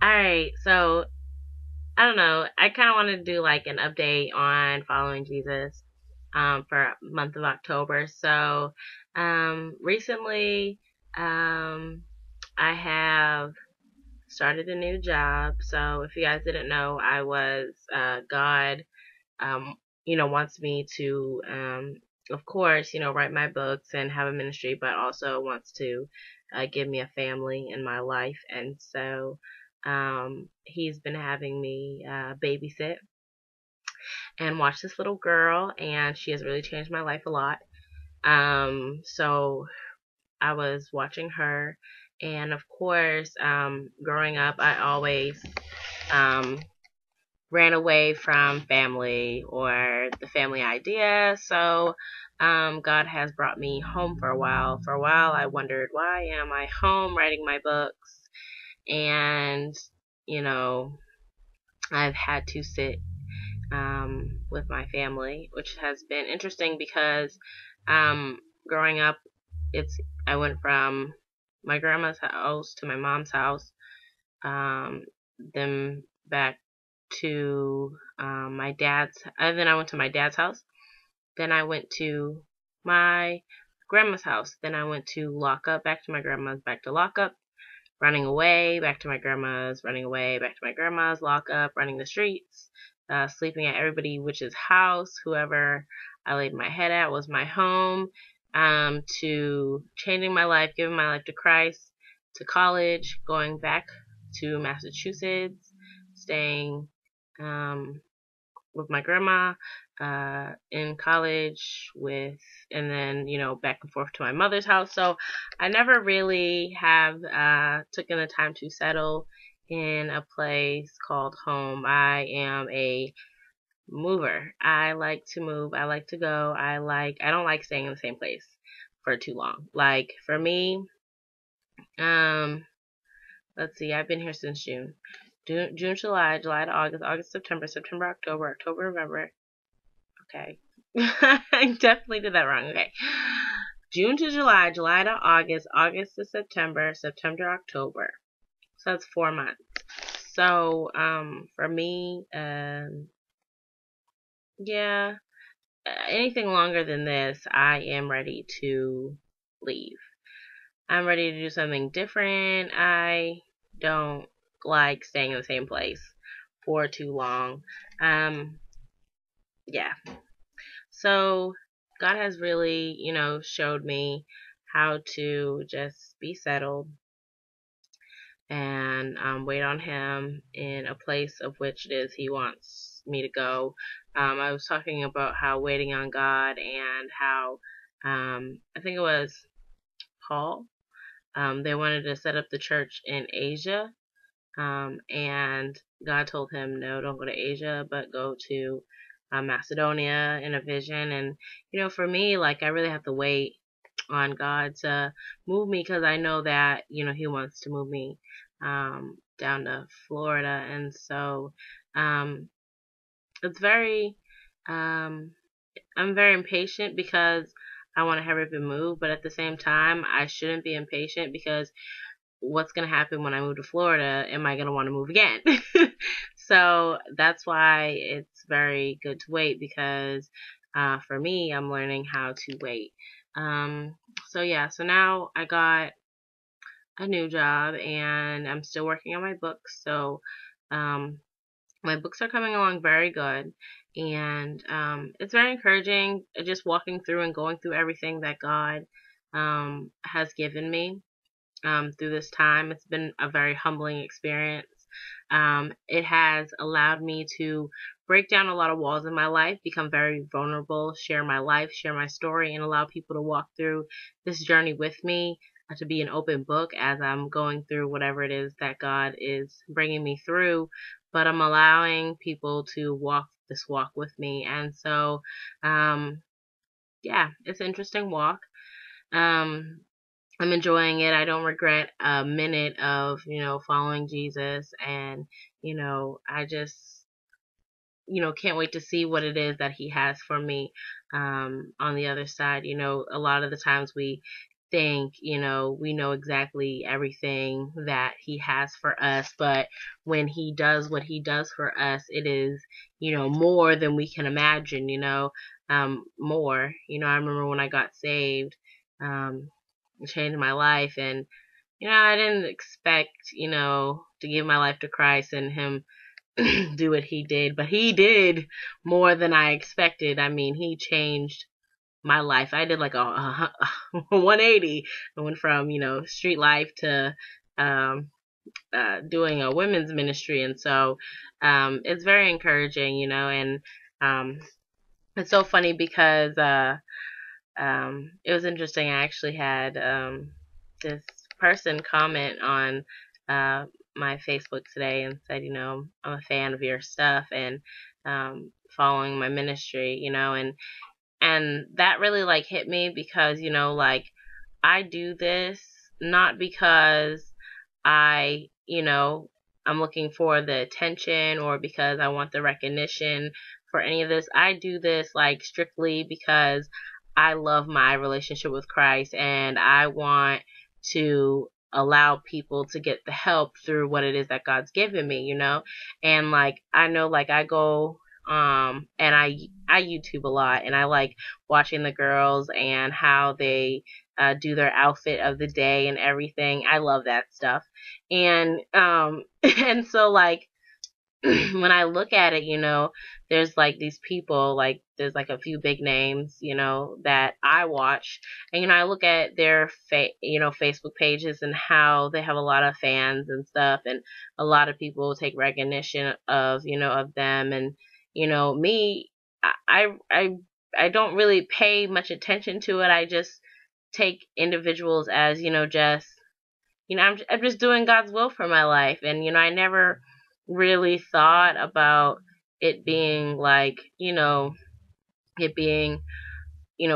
Alright, so I don't know. I kind of want to do like an update on following Jesus for month of October. So recently um, I have started a new job. So if you guys didn't know, I was God, um, wants me to, of course, write my books and have a ministry, but also wants to give me a family in my life. And so he's been having me babysit and watch this little girl, and she has really changed my life a lot. So I was watching her, and of course, growing up, I always um, ran away from family or the family idea. So God has brought me home for a while. For a while, I wondered, why am I home writing my books? And, you know, I've had to sit with my family, which has been interesting because growing up, it's I went from my grandma's house to my mom's house, um, then back to my dad's, and then I went to my dad's house. Then I went to my grandma's house. Then I went to lockup, back to my grandma's, back to lockup, running away, back to my grandma's, running away, back to my grandma's, lockup, running the streets, sleeping at everybody which's house, whoever I laid my head at was my home, to changing my life, giving my life to Christ, to college, going back to Massachusetts, staying with my grandma in college with, and then back and forth to my mother's house. So I never really have taken the time to settle in a place called home. I am a mover. I like to move. I like to go. I don't like staying in the same place for too long. Like for me, um let's see, I've been here since June. June, July, July to August, August, September, September, October, October, November. Okay. I definitely did that wrong. Okay. June to July, July to August, August to September, September to October. So that's 4 months. So, for me, yeah, anything longer than this, I am ready to leave. I'm ready to do something different. I don't like staying in the same place for too long. Yeah. So God has really, showed me how to just be settled and wait on Him in a place of which it is He wants me to go. I was talking about how waiting on God and how I think it was Paul. They wanted to set up the church in Asia, and God told him, no, don't go to Asia, but go to Macedonia in a vision. And, for me, like, I really have to wait on God to move me because I know that, He wants to move me down to Florida. And so it's very, um, I'm very impatient because I want to hurry up and move, but at the same time, I shouldn't be impatient because what's going to happen when I move to Florida? Am I going to want to move again? So that's why it's very good to wait because for me, I'm learning how to wait. So yeah, so now I got a new job and I'm still working on my books. So um, my books are coming along very good. And it's very encouraging just walking through and going through everything that God has given me through this time. It's been a very humbling experience. It has allowed me to break down a lot of walls in my life, become very vulnerable, share my life, share my story, and allow people to walk through this journey with me, to be an open book as I'm going through whatever it is that God is bringing me through. But I'm allowing people to walk this walk with me. And so, yeah, it's an interesting walk. Um, I'm enjoying it. I don't regret a minute of, following Jesus. And, I just, can't wait to see what it is that He has for me on the other side. A lot of the times we think, we know exactly everything that he has for us, but when he does what he does for us, it is, more than we can imagine, more. I remember when I got saved, it changed my life, and, I didn't expect, to give my life to Christ and him do what he did, but he did more than I expected. I mean, he changed my life. I did like a 180. I went from, street life to um, doing a women's ministry. And so it's very encouraging, and um, it's so funny because it was interesting. I actually had this person comment on uh, my Facebook today and said, I'm a fan of your stuff and following my ministry, and that really like hit me because, like I do this not because I, I'm looking for the attention or because I want the recognition for any of this. I do this like strictly because I love my relationship with Christ and I want to allow people to get the help through what it is that God's given me, and like I know like I go and I YouTube a lot and I like watching the girls and how they do their outfit of the day and everything. I love that stuff. And and so like when I look at it, there's like these people, like there's like a few big names, that I watch, and I look at their Facebook pages and how they have a lot of fans and stuff, and a lot of people take recognition of of them, and me, I I I don't really pay much attention to it. I just take individuals as just I'm just doing God's will for my life. And, I never really thought about it being like, it being,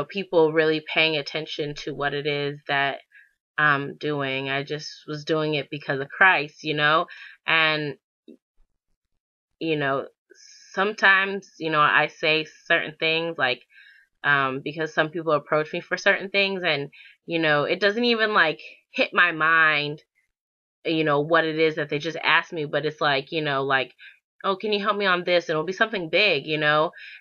people really paying attention to what it is that I'm doing. I just was doing it because of Christ, and, you know, sometimes, I say certain things like, because some people approach me for certain things and, it doesn't even like hit my mind what it is that they just asked me, but it's like, like, oh, can you help me on this? And it'll be something big, and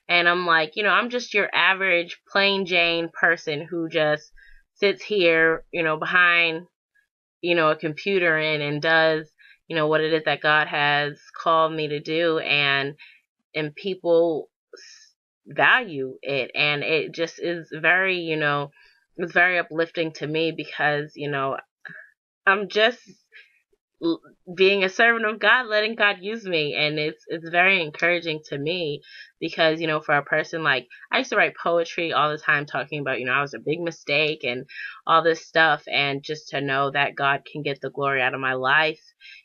I'm like, I'm just your average plain Jane person who just sits here, behind, a computer and does, what it is that God has called me to do. And people value it. And it just is very, it's very uplifting to me because, I'm just being a servant of God, letting God use me, and it's very encouraging to me because for a person like I used to write poetry all the time, talking about I was a big mistake and all this stuff, and just to know that God can get the glory out of my life,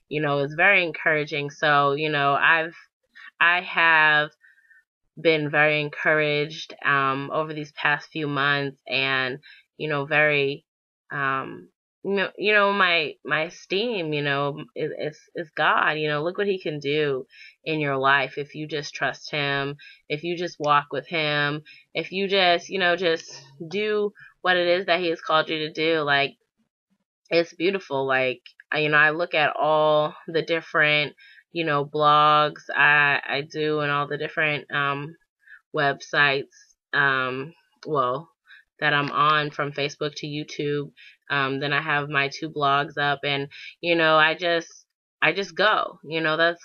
is very encouraging. So I have been very encouraged over these past few months, and very um my esteem is God. Look what he can do in your life if you just trust him, if you just walk with him, if you just just do what it is that he has called you to do. Like, it's beautiful. Like, I look at all the different blogs I do and all the different websites, well, that I'm on, from Facebook to YouTube. Then I have my 2 blogs up, and I just go.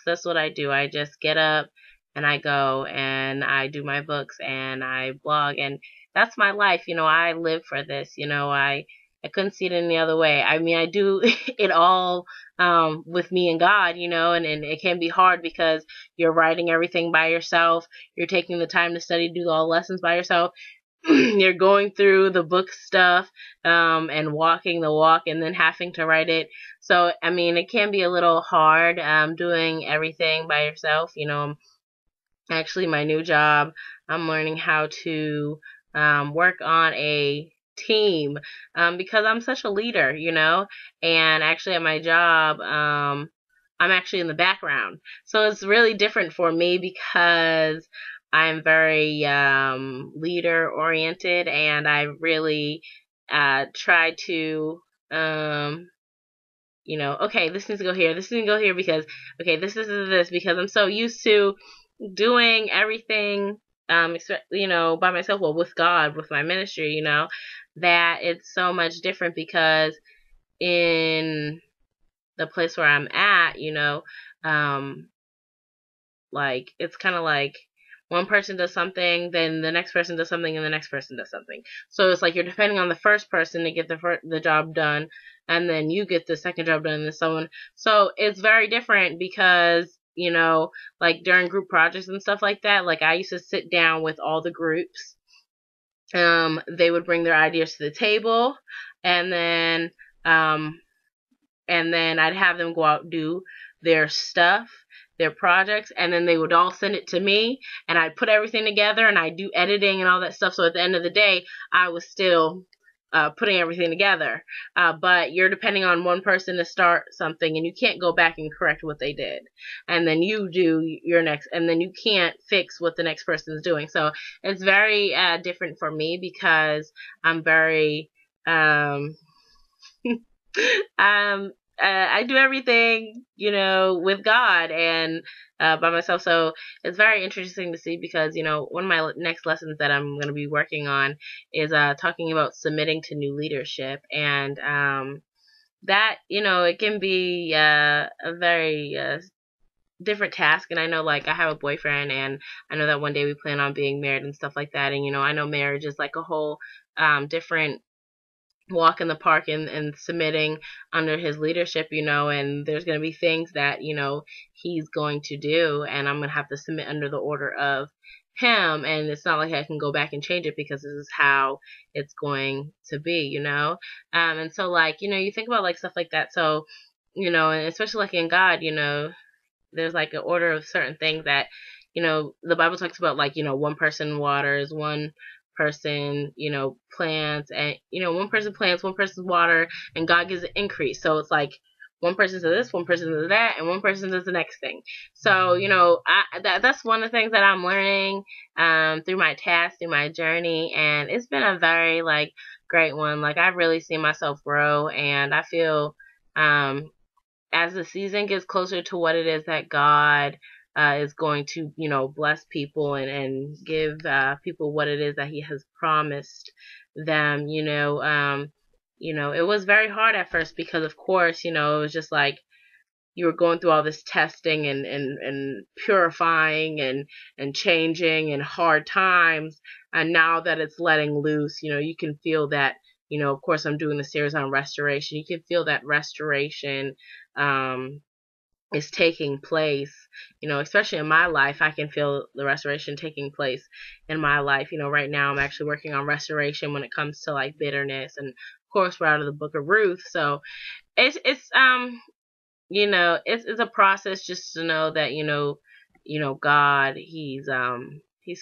That's what I do. I just get up and I go and I do my books and I blog, and that's my life. I live for this. I couldn't see it any other way. I mean, I do it all with me and God, and it can be hard because you're writing everything by yourself. You're taking the time to study, do all lessons by yourself. You're going through the book stuff, and walking the walk and then having to write it. So, I mean, it can be a little hard, doing everything by yourself. Actually, my new job, I'm learning how to, work on a team, because I'm such a leader, and actually at my job, I'm actually in the background. So it's really different for me because I'm very leader oriented, and I really try to, okay, this needs to go here, this needs to go here because, okay, this, because I'm so used to doing everything, by myself, well, with God, with my ministry, that it's so much different because in the place where I'm at, like, it's kind of like one person does something, then the next person does something, and the next person does something. So it's like you're depending on the first person to get the job done, and then you get the second job done, and so on. So it's very different because, like during group projects and stuff like that, like I used to sit down with all the groups. They would bring their ideas to the table, and then I'd have them go out and do their stuff, their projects, and then they would all send it to me, and I'd put everything together, and I'd do editing and all that stuff. So at the end of the day, I was still putting everything together. But you're depending on one person to start something, and you can't go back and correct what they did. And then you do your next, and then you can't fix what the next person's doing. So it's very different for me because I'm very I do everything, with God and by myself. So it's very interesting to see because, one of my next lessons that I'm going to be working on is talking about submitting to new leadership. And that, it can be a very different task. And I know, like, I have a boyfriend, and I know that one day we plan on being married and stuff like that. And, I know marriage is like a whole different walk in the park and submitting under his leadership, and there's going to be things that, he's going to do, and I'm going to have to submit under the order of him, and it's not like I can go back and change it because this is how it's going to be, and so, like, you think about, like, stuff like that, so, and especially, like, in God, there's, like, an order of certain things that, the Bible talks about, like, one person waters, one person, plants, and, one person plants, one person's water, and God gives an increase. So it's like one person does this, one person does that, and one person does the next thing. So, that's one of the things that I'm learning through my task, through my journey, and it's been a very, like, great one. Like, I've really seen myself grow, and I feel as the season gets closer to what it is that God is going to, bless people and give people what it is that He has promised them. It was very hard at first because, of course, it was just like you were going through all this testing and purifying and changing and hard times. And now that it's letting loose, you can feel that, of course, I'm doing the series on restoration. You can feel that restoration is taking place, especially in my life. I can feel the restoration taking place in my life. Right now I'm actually working on restoration when it comes to, like, bitterness, and of course we're out of the book of Ruth. So it's it's a process just to know that, God, He's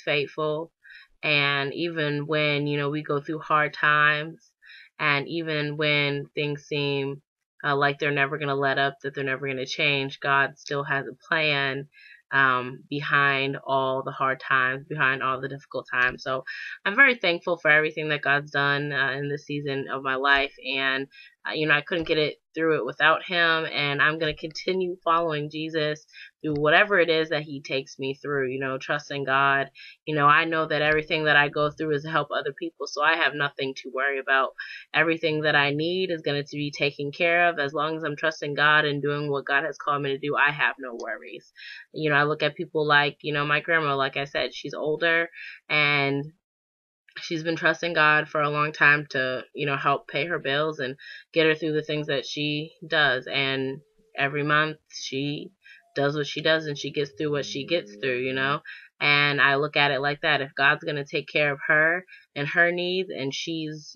faithful. And even when, we go through hard times, and even when things seem like they're never going to let up, that they're never going to change, God still has a plan behind all the hard times, behind all the difficult times. So I'm very thankful for everything that God's done in this season of my life. And, I couldn't get it through it without Him. And I'm going to continue following Jesus through whatever it is that He takes me through, trusting God. I know that everything that I go through is to help other people. So I have nothing to worry about. Everything that I need is going to be taken care of. As long as I'm trusting God and doing what God has called me to do, I have no worries. I look at people like, my grandma, like I said, she's older, and she's been trusting God for a long time to, help pay her bills and get her through the things that she does. And every month she does what she does, and she gets through what she gets through, And I look at it like that. If God's going to take care of her and her needs, and she's,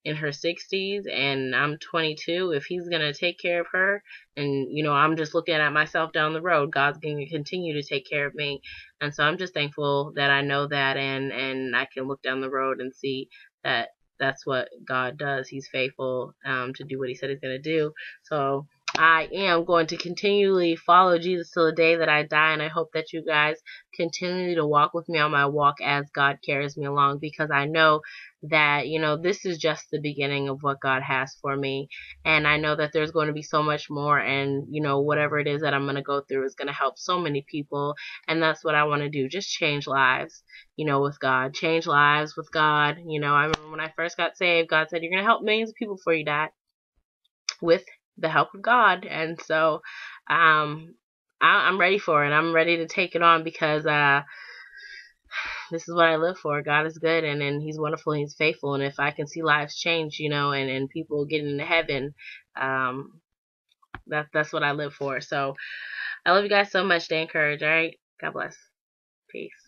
in her 60s and I'm 22, if He's going to take care of her, and, I'm just looking at myself down the road, God's going to continue to take care of me. And so I'm just thankful that I know that, and I can look down the road and see that that's what God does. He's faithful to do what He said He's going to do. So I am going to continually follow Jesus till the day that I die, and I hope that you guys continue to walk with me on my walk as God carries me along, because I know that, you know, this is just the beginning of what God has for me. And I know that there's going to be so much more, and, you know, whatever it is that I'm going to go through is going to help so many people. And that's what I want to do. Just change lives, you know, with God. Change lives with God. You know, I remember when I first got saved, God said, you're going to help millions of people before you die, with the help of God. And so, I'm ready for it. I'm ready to take it on, because, this is what I live for. God is good, and He's wonderful, and He's faithful. And if I can see lives change, you know, and people getting into heaven, that's what I live for. So I love you guys so much. Stay encouraged. All right. God bless. Peace.